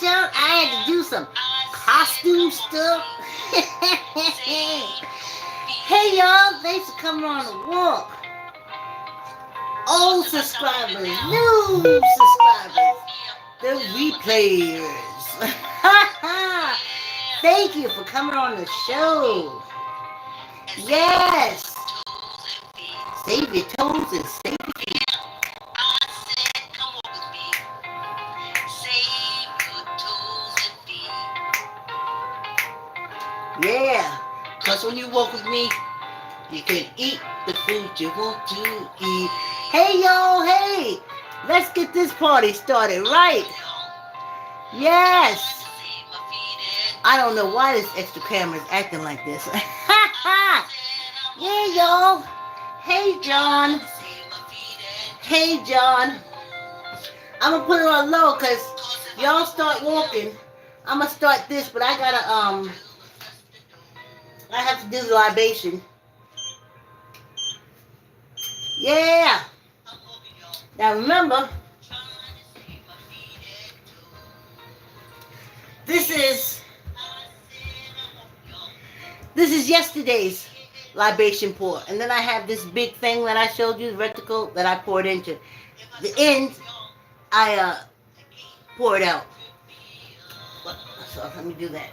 John. I had to do some costume stuff. Hey, y'all. Thanks for coming on the walk. Old subscribers, new subscribers, the replayers. Thank you for coming on the show. Yes. Save your toes and save your feet. Yeah. Because when you walk with me, you can eat the food you want to eat. Hey, y'all. Hey. Let's get this party started, right? Yes. I don't know why this extra camera is acting like this. Yeah, y'all. Hey, John. Hey, John. I'm going to put it on low because y'all start walking. I'm going to start this, but I got to, I have to do the libation. Yeah. Now, remember, this is yesterday's libation pour. And then I have this big thing that I showed you, the reticle that I poured into. The end, I pour it out. So let me do that.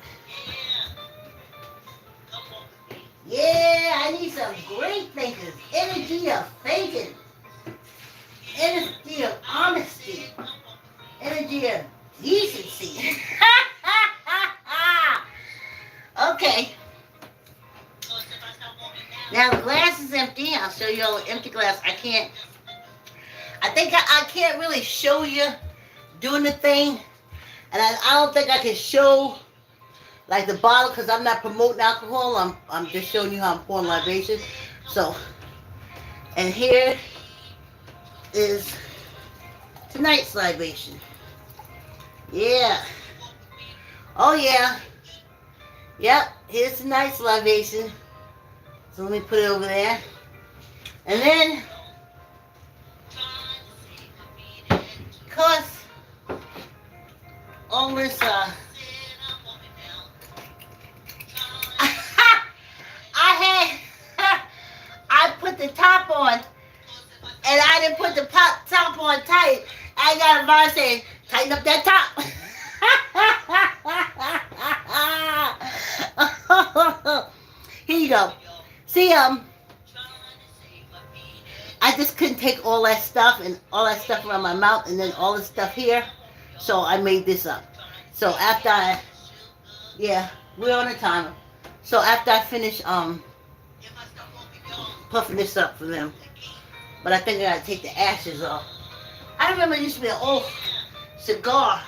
Yeah, I need some great thinkers. Energy of thinking. Energy of honesty. Energy of decency. Okay. Now the glass is empty. I'll show you all an empty glass. I think I can't really show you doing the thing. And I don't think I can show like the bottle because I'm not promoting alcohol. I'm just showing you how I'm pouring libation. So, and here is tonight's libation. Yeah. Oh yeah. Yep, here's tonight's libation. So let me put it over there. And then, cause all this, I put the top on, and I didn't put the top on tight. I got a bar saying, tighten up that top. Here you go. See, I just couldn't take all that stuff and all that stuff around my mouth and then all this stuff here. So I made this up. So after yeah, we're on a timer. So after I finish puffing this up for them. But I think I gotta take the ashes off. I remember it used to be an old cigar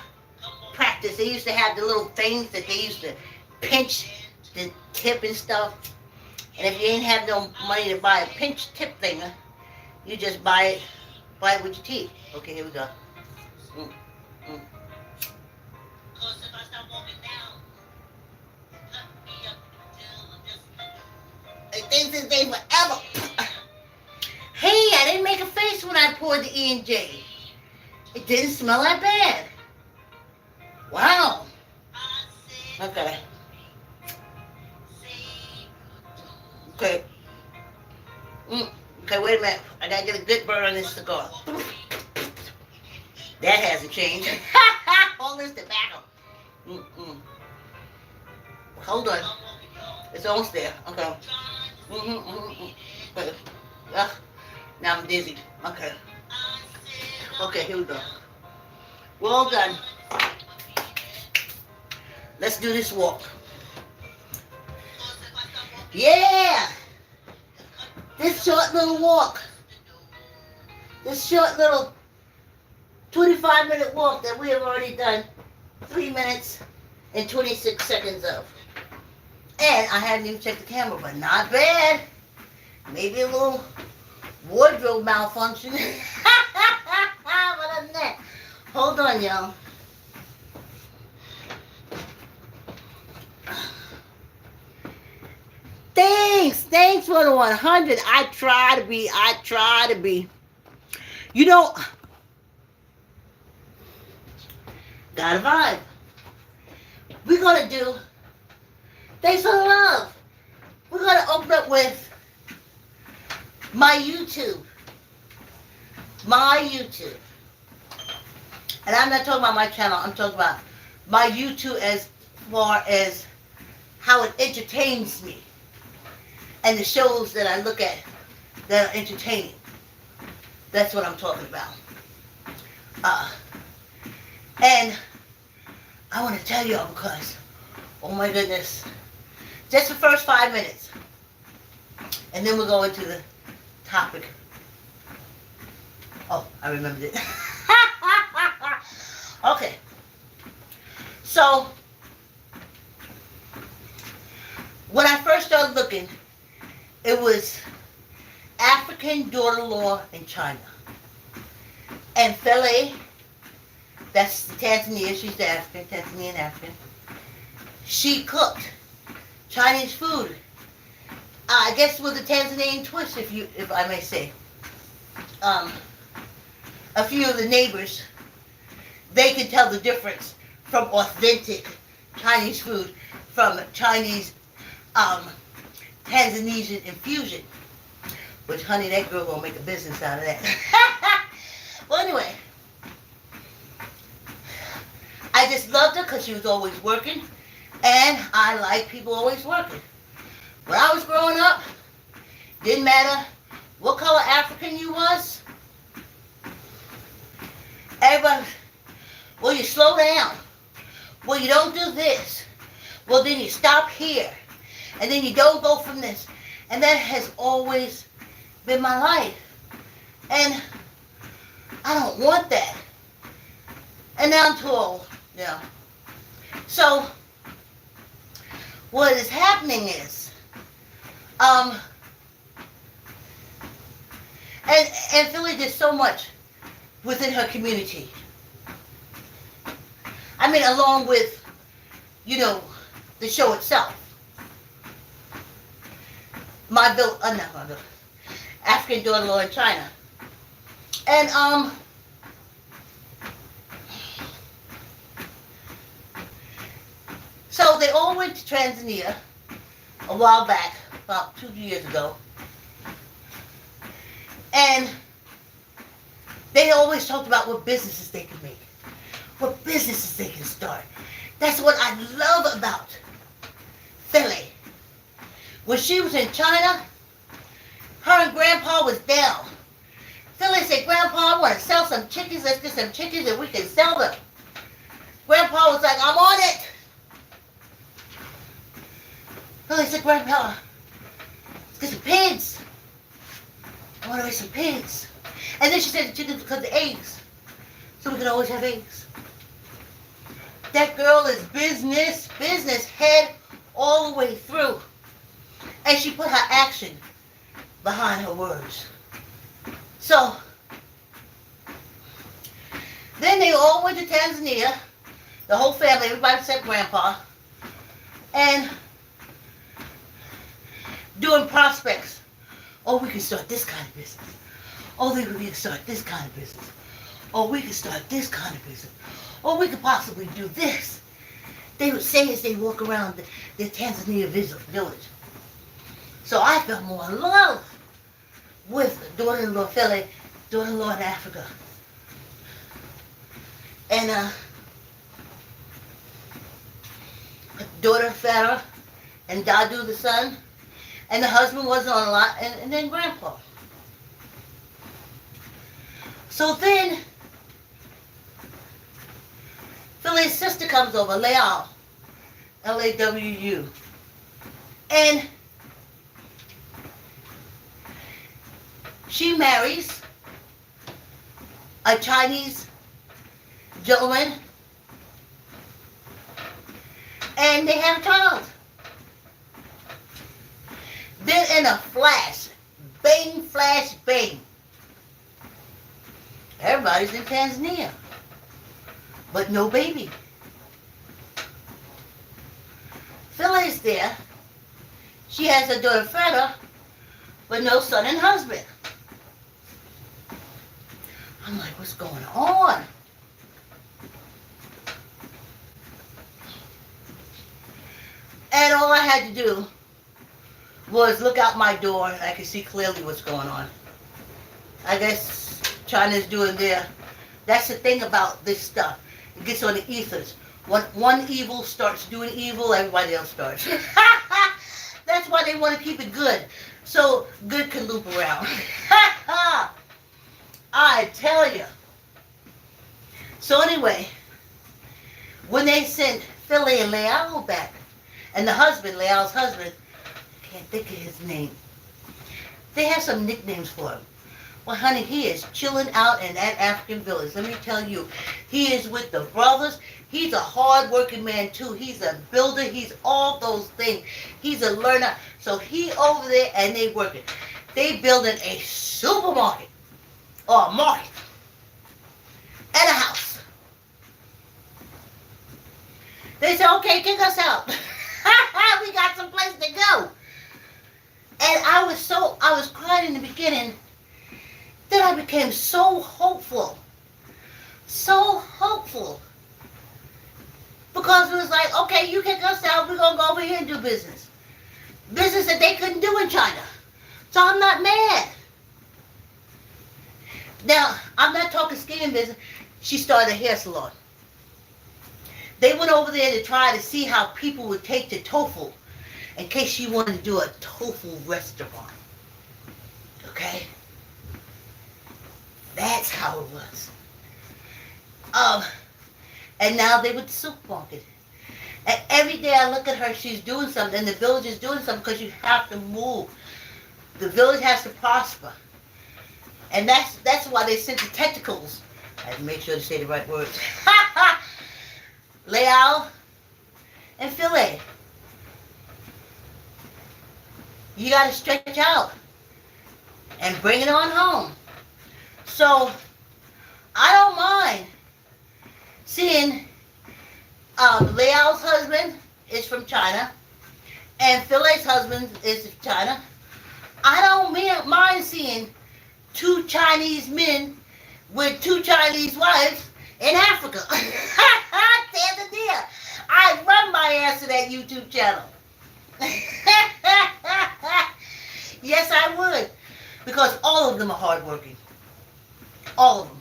practice. They used to have the little things that they used to pinch the tip and stuff. And if you ain't have no money to buy a pinch tip thing, you just buy it with your teeth. Okay, here we go. It thinks this day forever. Hey, I didn't make a face when I poured the E&J. It didn't smell that bad. Wow. Okay. Okay. Okay, wait a minute. I gotta get a good burn on this cigar. That hasn't changed. All this tobacco. Hold on. It's almost there. Okay. Okay. Now I'm dizzy. Okay. Okay, here we go. We're all done. Let's do this walk. Yeah! This short little walk. This short little 25-minute walk that we have already done 3 minutes and 26 seconds of. And I haven't even checked the camera, but not bad. Maybe a little wardrobe malfunction. But other than that, hold on, y'all. Thanks for the 100. I try to be. You know, gotta vibe. we're going to do Thanks for the Love. We're going to open up with my YouTube. My YouTube. And I'm not talking about my channel. I'm talking about my YouTube as far as how it entertains me. And the shows that I look at that are entertaining. That's what I'm talking about. And I want to tell y'all because, oh my goodness, just the first 5 minutes. And then we'll go into the topic. Oh, I remembered it. Okay. So, when I first started looking, it was African daughter-in-law in China. And Fele, that's Tanzania, she's the African, Tanzanian African. She cooked Chinese food. I guess with a Tanzanian twist, if I may say. A few of the neighbors, they can tell the difference from authentic Chinese food from Chinese Tanzanian infusion. Which, honey, that girl gonna make a business out of that. Well, anyway, I just loved her because she was always working, and I like people always working. When I was growing up, didn't matter what color African you was. Everybody, well, you slow down. Well, you don't do this. Well, then you stop here. And then you don't go from this. And that has always been my life. And I don't want that. And now I'm too old. Yeah. So, what is happening is, and Philly did so much within her community. I mean, along with, the show itself. African daughter-in-law in China. And, so they all went to Tanzania a while back, about 2 years ago. And they always talked about what businesses they could make, what businesses they can start. That's what I love about Philly. When she was in China, her and Grandpa was down. Philly said, Grandpa, I want to sell some chickens. Let's get some chickens and we can sell them. Grandpa was like, I'm on it. Philly said, Grandpa, let's get some pigs. I want to raise some pigs. And then she said the chickens because of eggs. So we can always have eggs. That girl is business head all the way through. And she put her action behind her words. So, then they all went to Tanzania, the whole family, everybody except Grandpa, and doing prospects. Oh, we can start this kind of business. Oh, we can start this kind of business. Oh, we can start this kind of business. Oh, we could possibly do this. They would say as they walk around the Tanzania village. So I fell more in love with daughter-in-law Philly, daughter-in-law in Africa. And daughter Farah and Dadu the son, and the husband wasn't on a lot, and then Grandpa. So then Philly's sister comes over, Law, L-A-W-U, and she marries a Chinese gentleman, and they have a child. Then in a flash, bang, everybody's in Tanzania, but no baby. Philly's there. She has a daughter, Freda, but no son and husband. I'm like, what's going on? And all I had to do was look out my door and I could see clearly what's going on. I guess China's doing their... That's the thing about this stuff. It gets on the ethers. When one evil starts doing evil, everybody else starts. That's why they want to keep it good. So good can loop around. I tell you. So anyway, when they sent Philly and Leal back, and the husband, Leal's husband, I can't think of his name. They have some nicknames for him. Well, honey, he is chilling out in that African village. Let me tell you, he is with the brothers. He's a hard-working man, too. He's a builder. He's all those things. He's a learner. So he over there, and they working. They building a supermarket, or a market, and a house. They said, okay, kick us out. We got some place to go. And I was crying in the beginning. Then I became so hopeful. So hopeful. Because it was like, okay, you kick us out, we're going to go over here and do business. Business that they couldn't do in China. So I'm not mad. Now, I'm not talking skin business. She started a hair salon. They went over there to try to see how people would take to tofu in case she wanted to do a tofu restaurant. Okay? That's how it was. And now they with the supermarket. And every day I look at her, she's doing something, and the village is doing something because you have to move. The village has to prosper. And that's why they sent the tentacles. I have to make sure to say the right words. Leal and Philly. You got to stretch out and bring it on home. So, I don't mind seeing Leal's husband is from China and Philly's husband is from China. I don't mind seeing two Chinese men with two Chinese wives in Africa. Tanzania. I run my ass to that YouTube channel. Yes, I would. Because all of them are hardworking. All of them.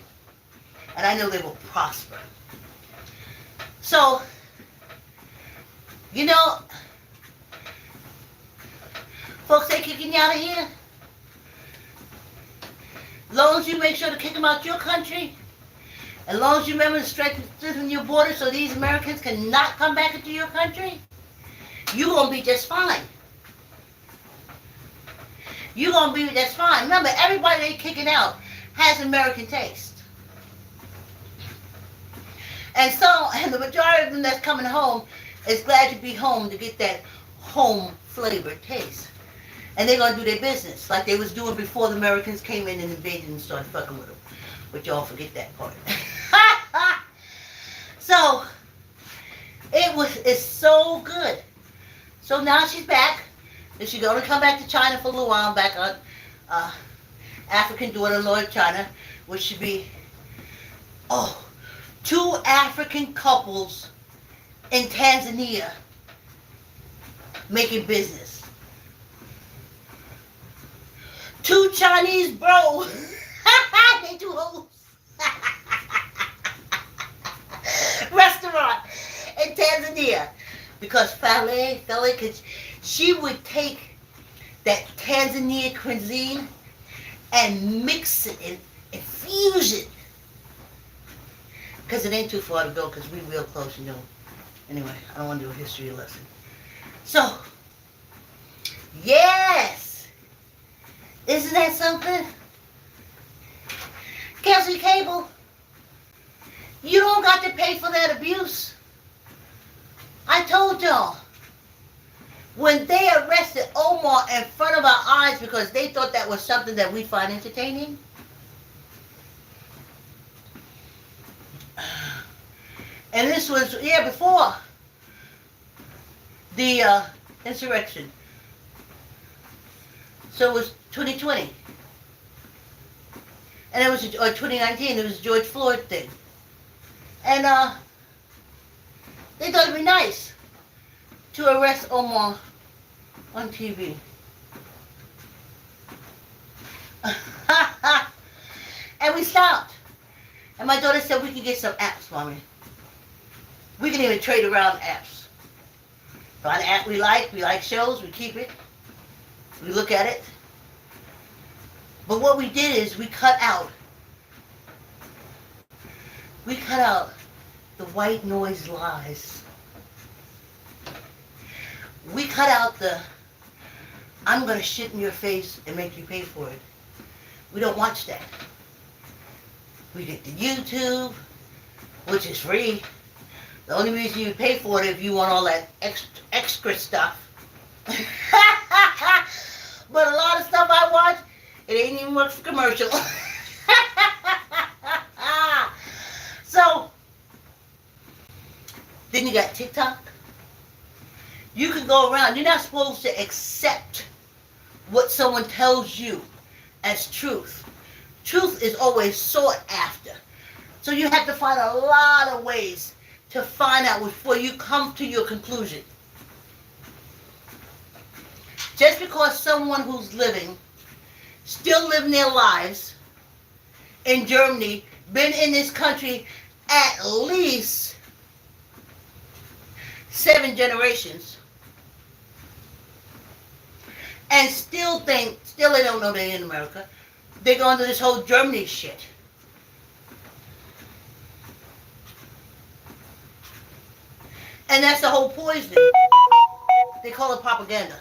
And I know they will prosper. So, you know, folks, they kicking you out of here. As long as you make sure to kick them out your country, as long as you remember to strengthen your border so these Americans cannot come back into your country, you're going to be just fine. You're going to be just fine. Remember, everybody they kicking out has American taste. And the majority of them that's coming home is glad to be home to get that home flavored taste. And they're going to do their business like they was doing before the Americans came in and invaded and started fucking with them. But y'all forget that part. So, it's so good. So now she's back. And she's going to come back to China for a little while, back on African daughter-in-law of China, which should be, two African couples in Tanzania making business. Two Chinese bros. They two hoes. Restaurant in Tanzania. Because Fale, she would take that Tanzania cuisine and mix it and infuse it. Because it ain't too far to go, because we real close, you know. Anyway, I don't want to do a history lesson. So, yes! Isn't that something? Kelsey Cable, you don't got to pay for that abuse. I told y'all. When they arrested Omar in front of our eyes because they thought that was something that we find entertaining. And this was, before the insurrection. So it was 2020. And it was, or 2019, it was George Floyd thing. And they thought it'd be nice to arrest Omar on TV. And we stopped. And my daughter said, we can get some apps, Mommy. We can even trade around apps. Find an app we like shows, we keep it. We look at it. But what we did is we cut out the white noise lies. We cut out the, I'm going to shit in your face and make you pay for it. We don't watch that. We get the YouTube, which is free. The only reason you pay for it is if you want all that extra stuff. But a lot of stuff I watch, it ain't even worth for commercial. So, then you got TikTok. You can go around. You're not supposed to accept what someone tells you as truth. Truth is always sought after. So you have to find a lot of ways to find out before you come to your conclusion. Just because someone who's still living their lives in Germany, been in this country at least 7 generations, and still they don't know they're in America. They go into this whole Germany shit. And that's the whole poisoning. They call it propaganda.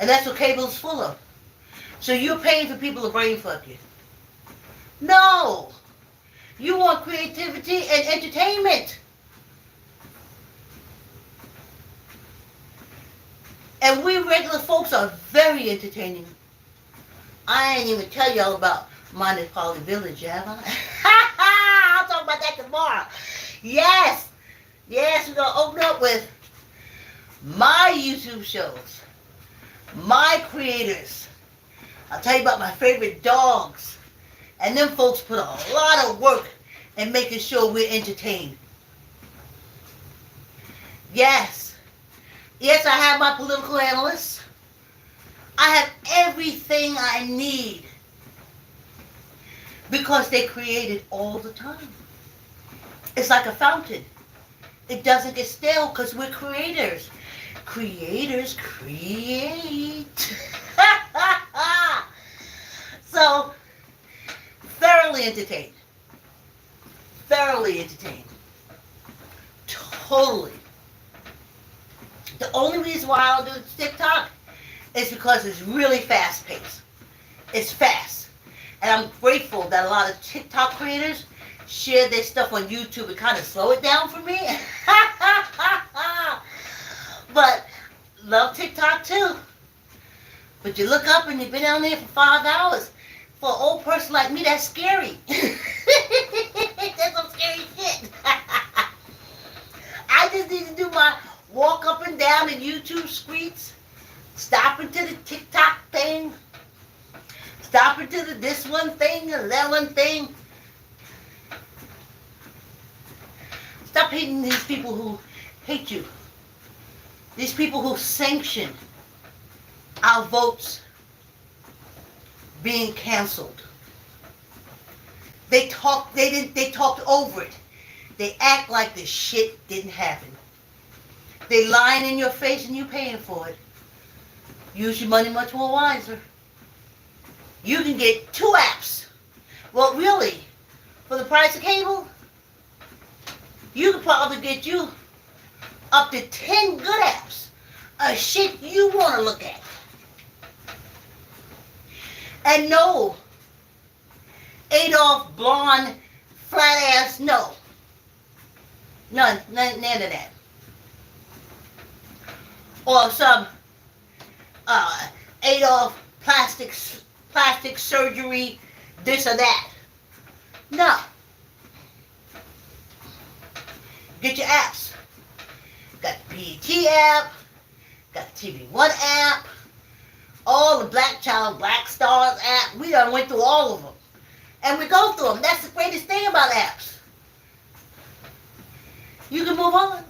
And that's what cable's full of. So you're paying for people to brain fuck you. No! You want creativity and entertainment. And we regular folks are very entertaining. I ain't even tell y'all about Minus Poly Village, have I? I'll talk about that tomorrow. Yes, we're going to open up with my YouTube shows, my creators. I'll tell you about my favorite dogs. And them folks put a lot of work in making sure we're entertained. Yes, I have my political analysts. I have everything I need because they create it all the time. It's like a fountain. It doesn't get stale because we're creators. Creators create. So, thoroughly entertained. Thoroughly entertained. Totally. The only reason why I don't do TikTok is because it's really fast paced. It's fast. And I'm grateful that a lot of TikTok creators share their stuff on YouTube and kind of slow it down for me. But love TikTok too. But you look up and you've been down there for 5 hours. For an old person like me, that's scary. That's some scary shit. I just need to do my walk up and down the YouTube streets, stop into the TikTok thing, stop into the this one thing, and that one thing. Stop hating these people who hate you. These people who sanction our votes being canceled. They talked over it. They act like the shit didn't happen. They lying in your face and you paying for it. Use your money much more wiser. You can get 2 apps. Well, really, for the price of cable, you could probably get you up to 10 good apps of shit you want to look at. And no, Adolf, blonde, flat ass, no. None of that. Or some Adolf plastic surgery, this or that. No. Get your apps. Got the PET app, got the TV One app, all the Black Child, Black Stars app. We done went through all of them. And we go through them. That's the greatest thing about apps. You can move on.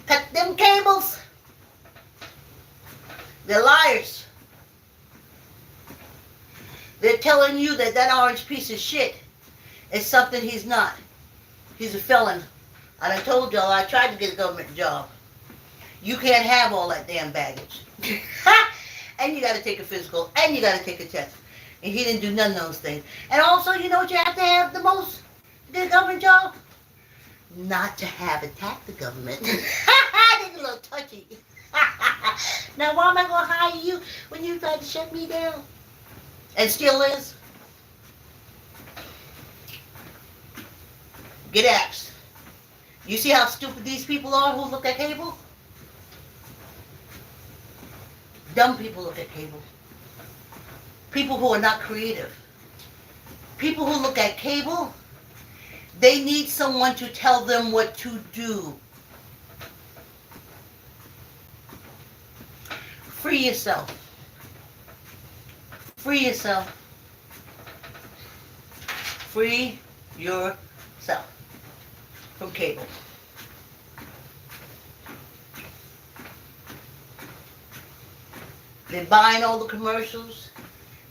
Cut them cables. They're liars. They're telling you that that orange piece of shit is something he's not. He's a felon. And I told y'all I tried to get a government job. You can't have all that damn baggage. And you got to take a physical. And you got to take a test. And he didn't do none of those things. And also, you know what you have to have the most to get a government job? Not to have attacked the government. That's a little touchy. Now, why am I going to hire you when you tried to shut me down? And still is. Get apps. You see how stupid these people are who look at cable? Dumb people look at cable. People who are not creative. People who look at cable, they need someone to tell them what to do. Free yourself. Free yourself. Free yourself from cable. They're buying all the commercials.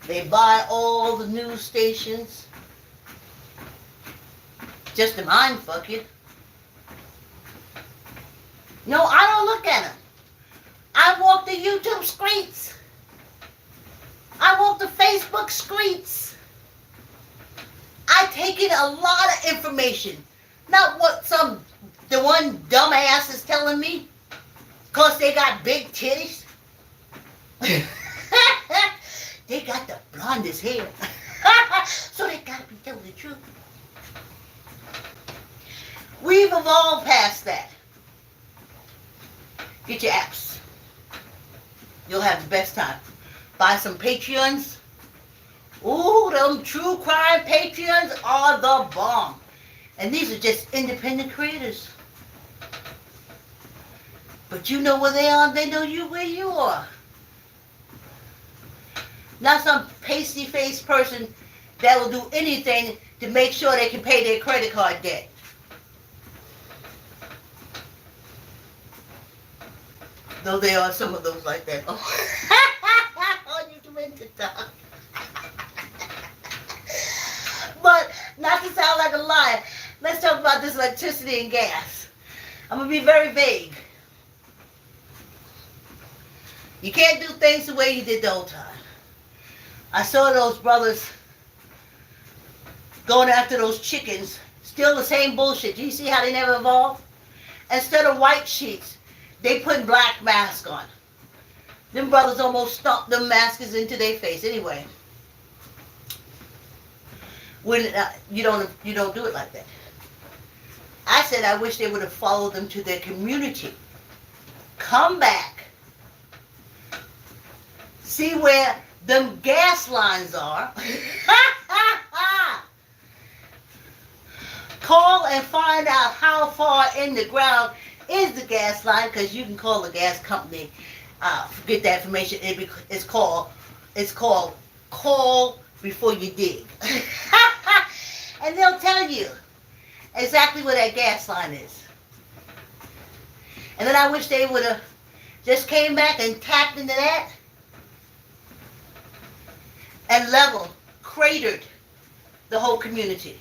They buy all the news stations. Just to mind fuck you. No, I don't look at them. I walk the YouTube streets. I walk the Facebook streets. I take in a lot of information. Not what the one dumbass is telling me. Because they got big titties. They got the blondest hair. So they gotta be telling the truth. We've evolved past that. Get your apps. You'll have the best time. Buy some Patreons. Ooh, them true crime Patreons are the bomb. And these are just independent creators. But you know where they are, they know you where you are. Not some pasty-faced person that will do anything to make sure they can pay their credit card debt. Though there are some of those like that. Oh, you meant to talk. But not to sound like a liar, let's talk about this electricity and gas. I'm going to be very vague. You can't do things the way you did the old time. I saw those brothers going after those chickens. Still the same bullshit. Do you see how they never evolved? Instead of white sheets, they put black masks on. Them brothers almost stomped them masks into their face. Anyway, when you don't do it like that. I said I wish they would have followed them to their community. Come back. See where them gas lines are. Call and find out how far in the ground is the gas line, because you can call the gas company, get that information. It's called call before you dig. And they'll tell you exactly where that gas line is. And then I wish they would have just came back and tapped into that and leveled, cratered the whole community.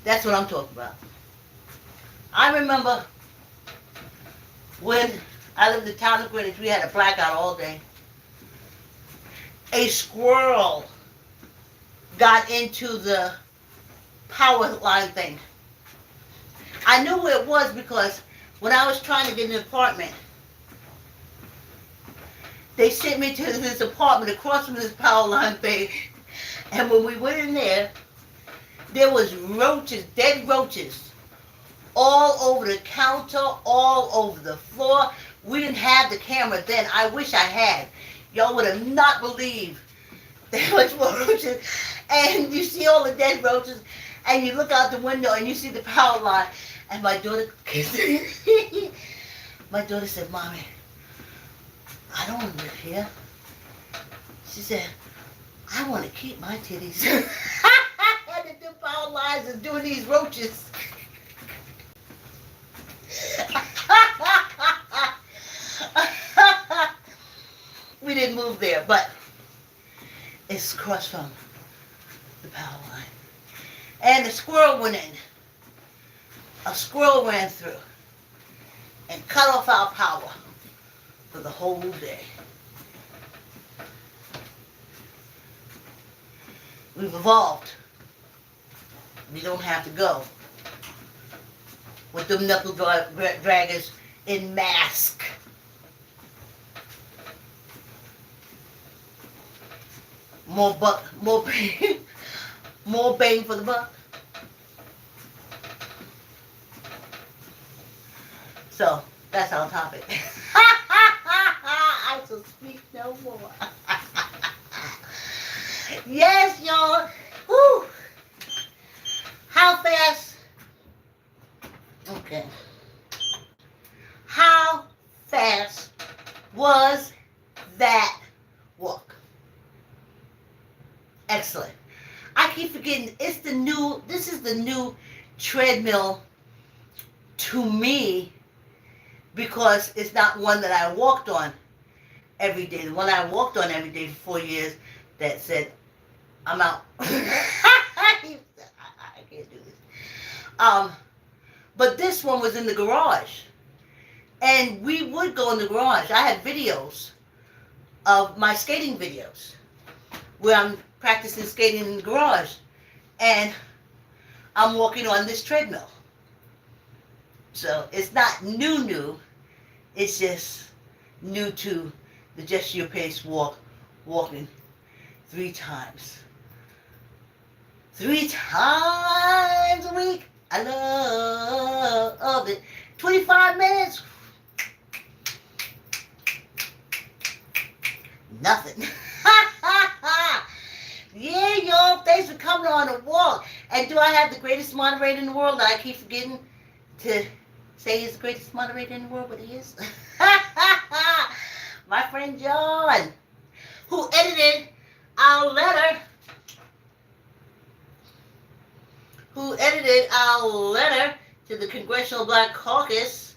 That's what I'm talking about. I remember when I lived in the town of Greenwich, we had a blackout all day. A squirrel got into the power line thing. I knew where it was because when I was trying to get an apartment, they sent me to this apartment across from this power line thing. And when we went in there was roaches, dead roaches, all over the counter, all over the floor. We didn't have the camera then. I wish I had. Y'all would have not believed there was more roaches. And you see all the dead roaches, and you look out the window and you see the power line. And my daughter said, "Mommy, I don't want to live here." She said, "I want to keep my titties." And the power power lines and doing these roaches. We didn't move there, but it's across from the power line. And the squirrel went in. A squirrel ran through and cut off our power for the whole day. We've evolved. We don't have to go with them knuckle draggers in mask. More bang, more bang for the buck. So that's our topic. I shall speak no more. Yes, y'all. Woo. How fast? Okay. How fast was that walk? Excellent. I keep forgetting this is the new treadmill to me because it's not one that I walked on every day. The one I walked on every day for 4 years that said, I'm out. I can't do this. But this one was in the garage. And we would go in the garage. I had videos of my skating videos where I'm practicing skating in the garage. And I'm walking on this treadmill. So it's not new. It's just new to the Just Your Pace walking 3 times. 3 times a week. I love it. 25 minutes. Nothing. Yeah, y'all. Thanks for coming on a walk. And do I have the greatest moderator in the world that I keep forgetting to say he's the greatest moderator in the world, but he is? My friend John, who edited our letter. To the Congressional Black Caucus.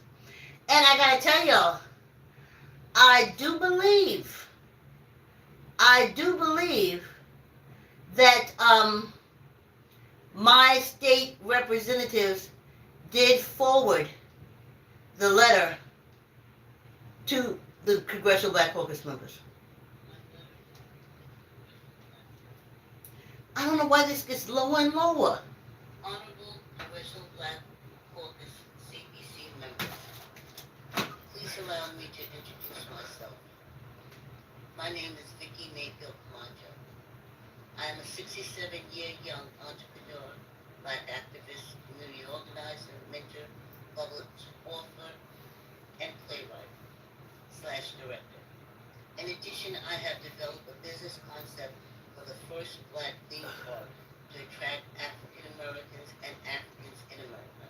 And I gotta tell y'all, I do believe that my state representatives did forward the letter to the Congressional Black Caucus members. I don't know why this gets lower and lower. Honorable Congressional Black Caucus CBC members, please allow me to introduce myself. My name is Vicki Mayfield Camacho. I am a 67-year young entrepreneur, Black activist, community organizer, mentor, public author, and playwright/director. In addition, I have developed a business concept for the first Black theme park to attract African Americans and Africans in America.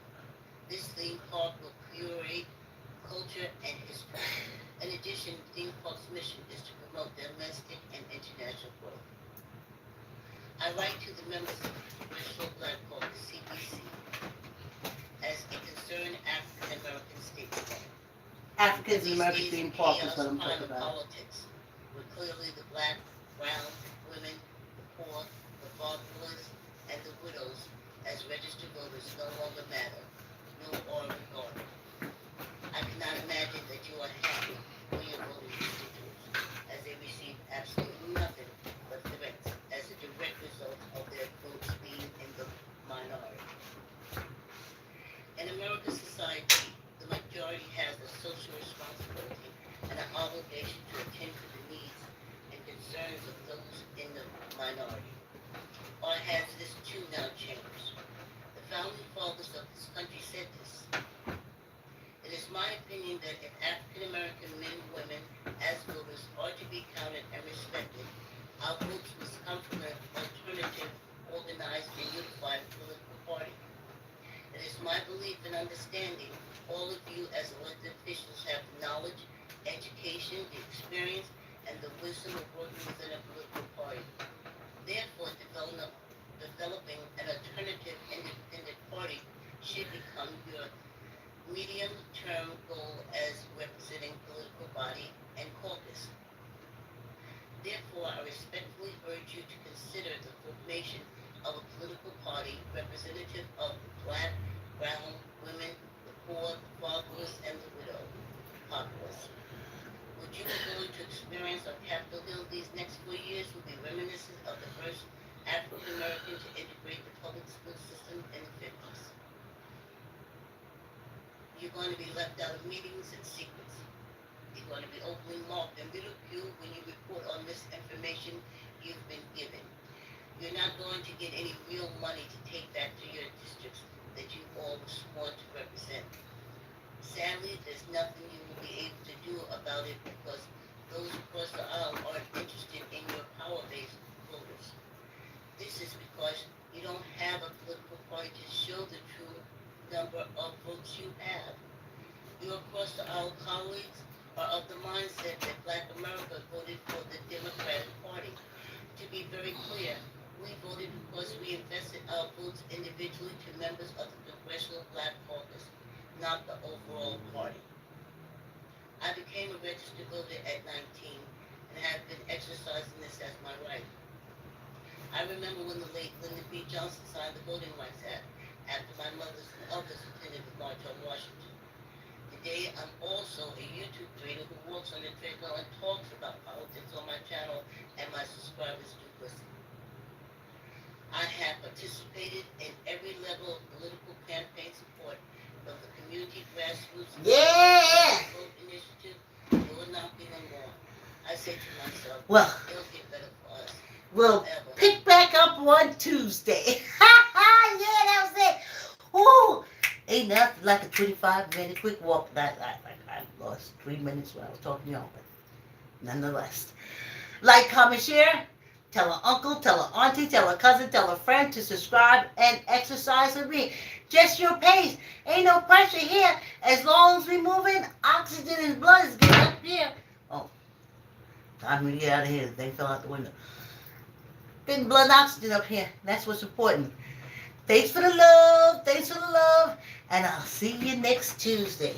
This theme park will curate culture and history. In addition, the theme park's mission is to promote domestic and international growth. I write to the members of the Congressional Black Caucus (CBC) as a concerned African American statesman. Africans and American theme park is what I'm talking about. Politics, where clearly the Black, brown, women, the poor, the fatherless, and the widows as registered voters no longer matter, nor are regarded. I cannot imagine that you are happy when your voting constituents, as they receive absolutely nothing but threats as a direct result of their votes being in the minority. In American society, the majority has a social responsibility and an obligation to attend to the needs and concerns of those in the minority. Or has this too now changed? The founding fathers of this country said this. It is my opinion that if African American men and women as voters are to be counted and respected, our votes must come from an alternative, organized, and unified political party. It is my belief and understanding all of you as elected officials have the knowledge, education, the experience, and the wisdom of working within a political party. Therefore, developing an alternative independent party should become your medium-term goal as representing political body and caucus. Therefore, I respectfully urge you to consider the formation of a political party representative of the black, brown, women, the poor, the fatherless, and the widow. Populace. Would you be willing to experience on Capitol Hill these next 4 years will be reminiscent of the first African American to integrate the public school system in the 50s? You're going to be left out of meetings and secrets. You're going to be openly mocked and ridiculed when you report on misinformation you've been given. You're not going to get any real money to take back to your districts that you all were sworn to represent. Sadly, there's nothing you will be able to do about it because those across the aisle aren't interested in your power-based voters. This is because you don't have a political party to show the true number of votes you have. Your across the aisle colleagues are of the mindset that Black America voted for the Democratic Party. To be very clear, we voted because we invested our votes individually to members of the Congressional Black Caucus, not the overall party. I became a registered voter at 19 and have been exercising this as my right. I remember when the late Lyndon B. Johnson signed the Voting Rights Act after my mother's and others attended the March on Washington. Today, I'm also a YouTube creator who walks on the treadmill and talks about politics on my channel, and my subscribers do listen. I have participated in every level of political campaign support, from the community grassroots vote initiative to knocking them on. I say to myself, well, it'll get better for us. We'll pick back up on Tuesday. Yeah, that was it. Woo! Ain't nothing like a 25-minute quick walk. I lost 3 minutes when I was talking to y'all, but nonetheless. Like, comment, share. Tell an uncle, tell an auntie, tell a cousin, tell a friend to subscribe and exercise with me. Just your pace. Ain't no pressure here. As long as we moving, oxygen in blood is getting up here. Oh, time to get out of here. The thing fell out the window. Getting blood and oxygen up here. That's what's important. Thanks for the love. Thanks for the love. And I'll see you next Tuesday.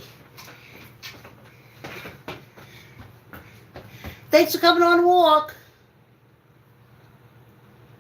Thanks for coming on the walk.